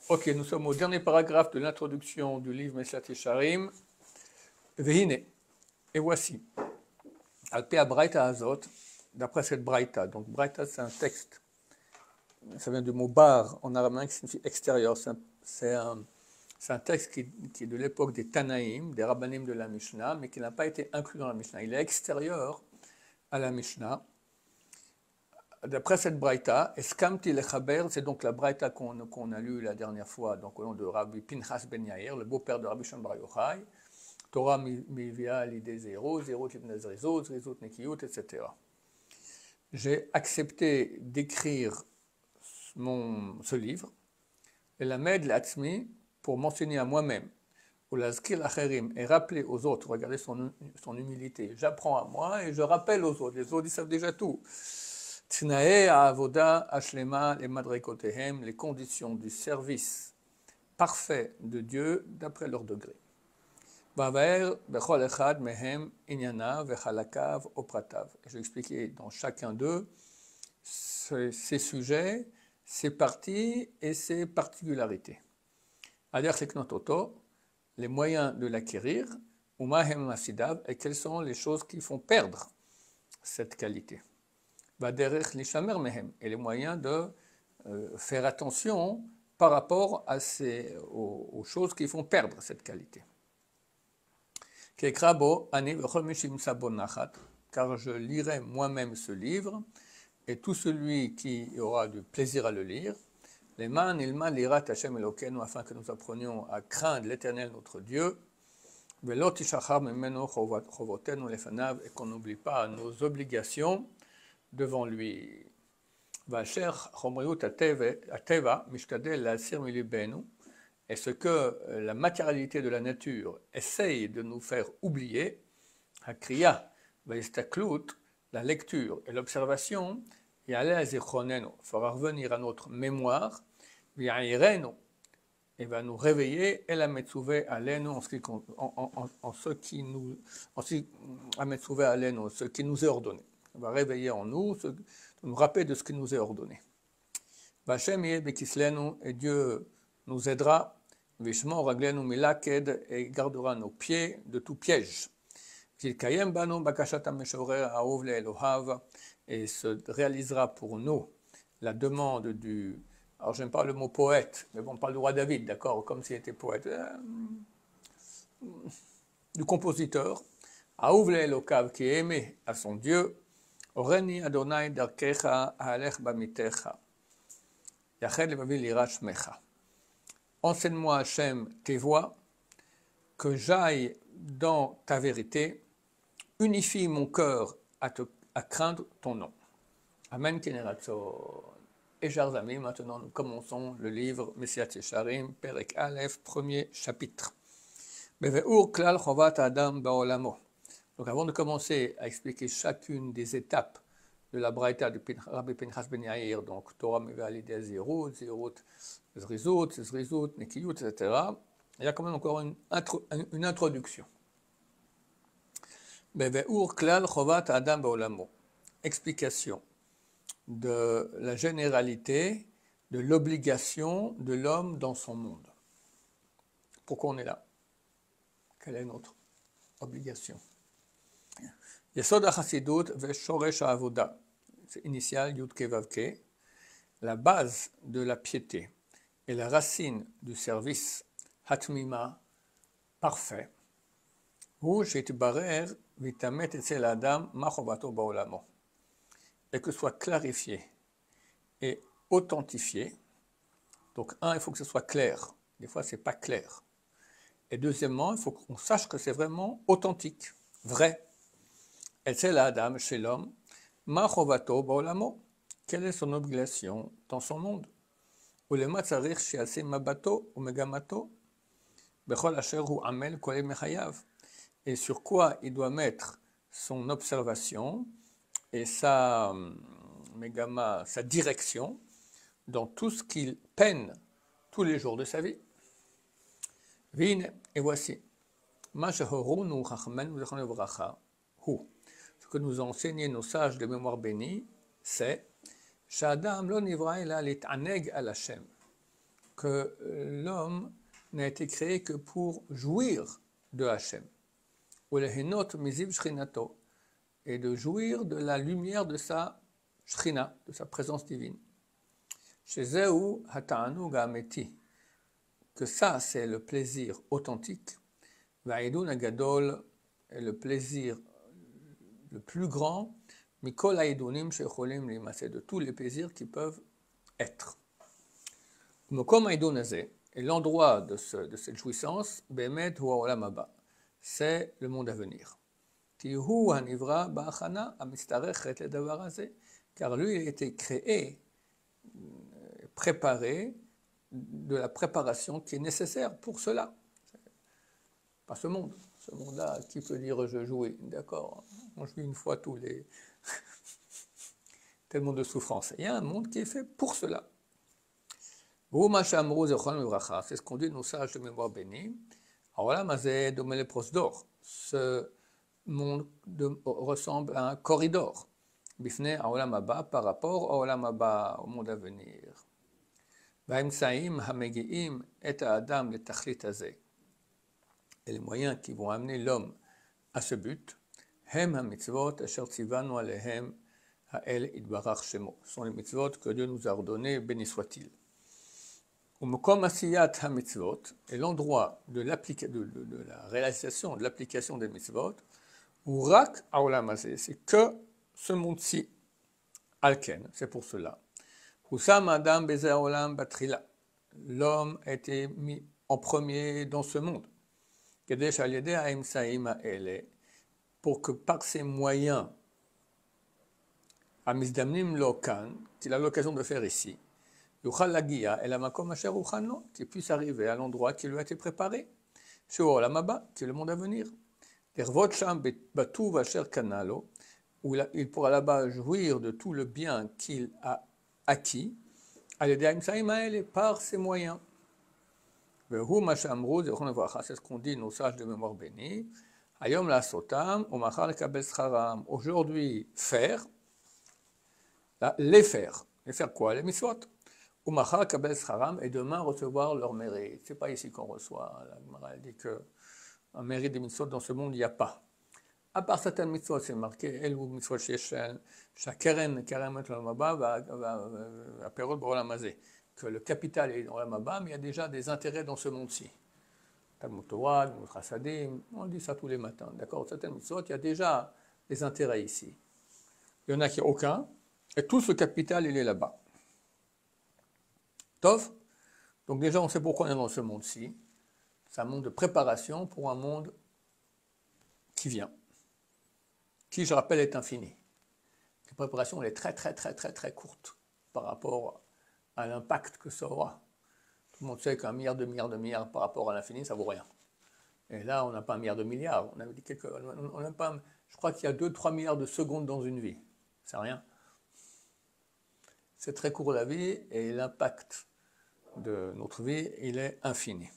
Ok, nous sommes au dernier paragraphe de l'introduction du livre Mesilat Yesharim. Vehine, et voici. Alpea Braita Azot, d'après cette Braita. Donc Braita, c'est un texte. Ça vient du mot bar en araméen qui signifie extérieur. C'est un texte qui est de l'époque des Tanaïm, des Rabbanim de la Mishnah, mais qui n'a pas été inclus dans la Mishnah. Il est extérieur à la Mishnah. D'après cette Braïta, Eskamti lechaber, c'est donc la Braïta qu'on a lue la dernière fois, donc au nom de Rabbi Pinchas ben Yair, le beau-père de Rabbi Shimon bar Yochai, Torah mivia l'idée zéro, zéro libnez zrizot, zrizot nekiyut, etc. J'ai accepté d'écrire ce livre, et la med l'atzmi, pour m'enseigner à moi-même, ou l'azkir acherim, et rappeler aux autres, regardez son humilité, j'apprends à moi et je rappelle aux autres, les autres ils savent déjà tout. Tnae avoda ashlema les madrekotehem, les conditions du service parfait de Dieu d'après leur degré. Vaver bechol echad mehem inyana vechalakav opratav. Je vais expliquer dans chacun d'eux ses sujets, ses parties et ses particularités. Ader seknototo, les moyens de l'acquérir, umahem masidav, et quelles sont les choses qui font perdre cette qualité. Et les moyens de faire attention par rapport aux choses qui font perdre cette qualité. Car je lirai moi-même ce livre, et tout celui qui aura du plaisir à le lire, afin que nous apprenions à craindre l'Éternel notre Dieu, et qu'on n'oublie pas nos obligations devant lui. Et ce que la matérialité de la nature essaye de nous faire oublier, la lecture et l'observation, fera revenir à notre mémoire, et va nous réveiller et la metzuvé alenu en ce qui nous est ordonné. On va réveiller en nous, nous rappeler de ce qui nous est ordonné. Vachem yeh bekislenu, et Dieu nous aidera, vishmor raglenu milaked, et gardera nos pieds de tout piège. Kilkayem banu bakashat hameshorer ahuv leElohav, et se réalisera pour nous la demande du, alors j'aime pas le mot poète, mais bon, on parle du roi David, d'accord, comme s'il était poète, du compositeur, ahuv leElokav, qui est aimé à son Dieu. Oreni Adonai darkecha haalech bamitecha, yached levavi lirat shmecha. Enseigne-moi, Hachem, tes voies, que j'aille dans ta vérité, unifie mon cœur à craindre ton nom. Amen Keneratson. Et chers amis, maintenant nous commençons le livre Mesilat Yesharim, Perek Aleph, premier chapitre. Beveur klal chovat adam baolamo. Donc avant de commencer à expliquer chacune des étapes de la Braïta de Rabbi Pinchas ben Yair, donc Torah mivia l'idée zéro, zéro, zrizot, nekiyut, etc., il y a quand même encore une introduction. Beveur klal chovat adam baolamo. Explication de la généralité de l'obligation de l'homme dans son monde. Pourquoi on est là? Quelle est notre obligation? Yesod HaChassidut veShoresh HaAvoda, c'est initial Yud Ke Vav Ke, la base de la piété et la racine du service Hatmima, parfait, Hu Sheitbarer Vitamet Etzel Adam Ma Chovato Baolamo, et que soit clarifié et authentifié. Donc il faut que ce soit clair, des fois c'est pas clair. Et deuxièmement, il faut qu'on sache que c'est vraiment authentique, vrai. Et c'est l'Adam chez l'homme, ma chovato baolamo, quelle est son obligation dans son monde? Ou le matzarir shiase mabato ou megamato, bechol asher hu amel kole mechayav. Et sur quoi il doit mettre son observation et sa megama, sa direction dans tout ce qu'il peine tous les jours de sa vie. Vine, et voici, ma shehorunu chachamenu zechron livracha, hu. Ce que nous ont enseigné nos sages de mémoire bénie, c'est Shadam lo nivra ela lit'aneg al Hashem, que l'homme n'a été créé que pour jouir de Hashem, ou lehenot miziv shrinato, et de jouir de la lumière de sa shrina, de sa présence divine. Shezeu hata'anug ha'ameti, que ça c'est le plaisir authentique, va'idun agadol est le plaisir le plus grand, mikol ha'idounim shecholim limaseh, de tous les plaisirs qui peuvent être. Mokom ha'idun hazeh, et l'endroit de cette jouissance, be'emet hu ha'olam haba, c'est le monde à venir. Tihu hanivra ba'achana hamistarechet ledavar hazeh, car lui il a été créé, préparé, de la préparation qui est nécessaire pour cela. Pas ce monde. Ce monde-là, qui peut dire je jouis, d'accord, on joue une fois tous les... tellement de souffrance. Il y a un monde qui est fait pour cela. C'est ce qu'on dit nos sages de mémoire bénie. Ce monde ressemble à un corridor. Bifne Aolam Haba par rapport à Aolam Haba, au monde à venir. Et les moyens qui vont amener l'homme à ce but, Hem ha-mitzvot asher tzivanu alehem ha'el idbarach shemo, sont les mitzvot que Dieu nous a ordonnés, béni soit-il. U'mekom asiyat ha-mitzvot, et l'endroit de la réalisation, de l'application des mitzvot, u'rak ha'olam hazeh, c'est que ce monde-ci, alken, c'est pour cela. Husam adam beze ha'olam batrila, l'homme a été mis en premier dans ce monde. Pour que par ses moyens, qu'il a l'occasion de faire ici, qu'il puisse arriver à l'endroit qui lui a été préparé, qui est le monde à venir. Où il pourra là-bas jouir de tout le bien qu'il a acquis, par ses moyens. C'est ce qu'on dit nos sages de mémoire bénie. Aujourd'hui, faire, les faire quoi? Les mitzvot. Et demain recevoir leur mérite. C'est pas ici qu'on reçoit. La Gemara dit qu'un mérite des mitzvot dans ce monde, il n'y a pas. À part certaines mitzvot, c'est marqué, El ou mitzvot sheshen, shakeren, karem et l'amaba, va perot b'olam hazeh, que le capital est dans l'olam haba, mais il y a déjà des intérêts dans ce monde-ci. Talmud Torah, Talmud Chassadim, on dit ça tous les matins, d'accord? Certaines mitzvot, il y a déjà des intérêts ici. Il y en a qui n'ont aucun, et tout ce capital, il est là-bas. Tov, donc déjà, on sait pourquoi on est dans ce monde-ci. C'est un monde de préparation pour un monde qui vient, qui, je rappelle, est infini. La préparation, elle est très courte par rapport à l'impact que ça aura. Tout le monde sait qu'un milliard de milliards par rapport à l'infini, ça vaut rien. Et là, on n'a pas un milliard de milliards. On avait dit on n'a pas, je crois qu'il y a 2-3 milliards de secondes dans une vie. C'est rien. C'est très court la vie et l'impact de notre vie, il est infini.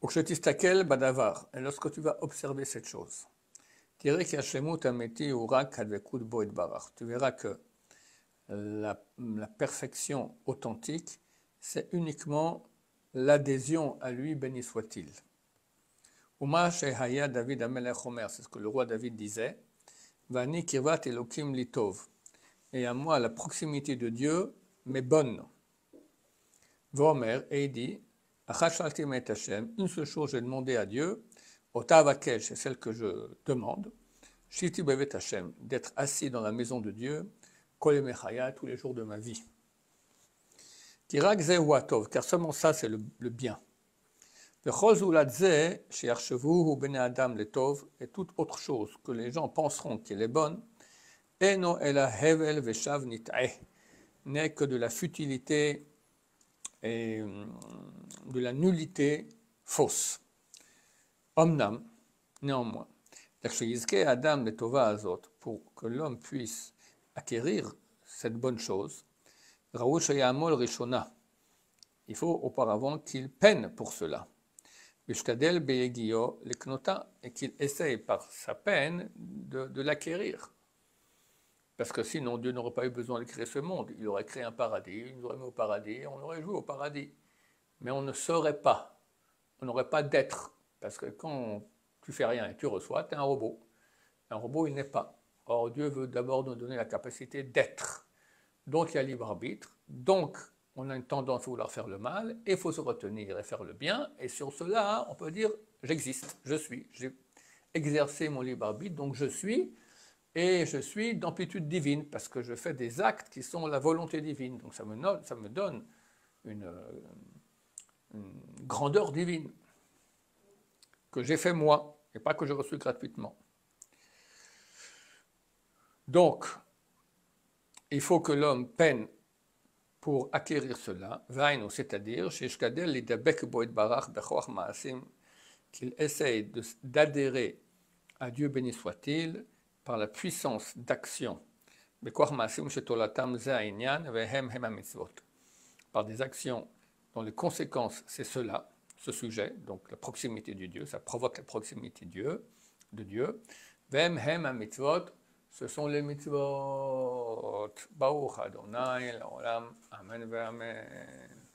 Badavar, et lorsque tu vas observer cette chose, tu verras que la perfection authentique, c'est uniquement l'adhésion à lui, béni soit-il. David Amelech Omer, c'est ce que le roi David disait, Vani kirvat Elokim litov, et à moi la proximité de Dieu m'est bonne. Vomer, et il dit, une seule chose j'ai demandé à Dieu, Otavakesh, c'est celle que je demande, Shiti Bevet Hashem, d'être assis dans la maison de Dieu, Kol Mechaya, tous les jours de ma vie. Kirak Ze Huatov, car seulement ça c'est le bien. Vechol Zuladze, Shearshevu Bene Adam Letov, et toute autre chose que les gens penseront qu'elle est bonne, Eno Ela Hevel Veshav Nit'eh, n'est que de la futilité et de la nullité fausse. Omnam, néanmoins, Adam Letova Azot, pour que l'homme puisse acquérir cette bonne chose, Raouch Yamol Rishona, il faut auparavant qu'il peine pour cela. Bishtadel beyegio leknota, et qu'il essaye par sa peine de l'acquérir. Parce que sinon, Dieu n'aurait pas eu besoin de créer ce monde. Il aurait créé un paradis, il nous aurait mis au paradis, on aurait joué au paradis. Mais on ne saurait pas, on n'aurait pas d'être. Parce que quand tu fais rien et tu reçois, tu es un robot. Un robot, il n'est pas. Or, Dieu veut d'abord nous donner la capacité d'être. Donc, il y a libre arbitre. Donc, on a une tendance à vouloir faire le mal, et il faut se retenir et faire le bien. Et sur cela, on peut dire, j'existe, je suis. J'ai exercé mon libre arbitre, donc je suis. Et je suis d'amplitude divine, parce que je fais des actes qui sont la volonté divine. Donc ça me donne une grandeur divine, que j'ai fait moi, et pas que j'ai reçu gratuitement. Donc, il faut que l'homme peine pour acquérir cela, c'est-à-dire, qu'il essaye d'adhérer à Dieu béni soit-il, par la puissance d'action, par des actions dont les conséquences, c'est cela, ce sujet, donc la proximité de Dieu, ça provoque la proximité de Dieu. Ce sont les mitzvot. Baruch Adonai, l'olam, amen ve amen.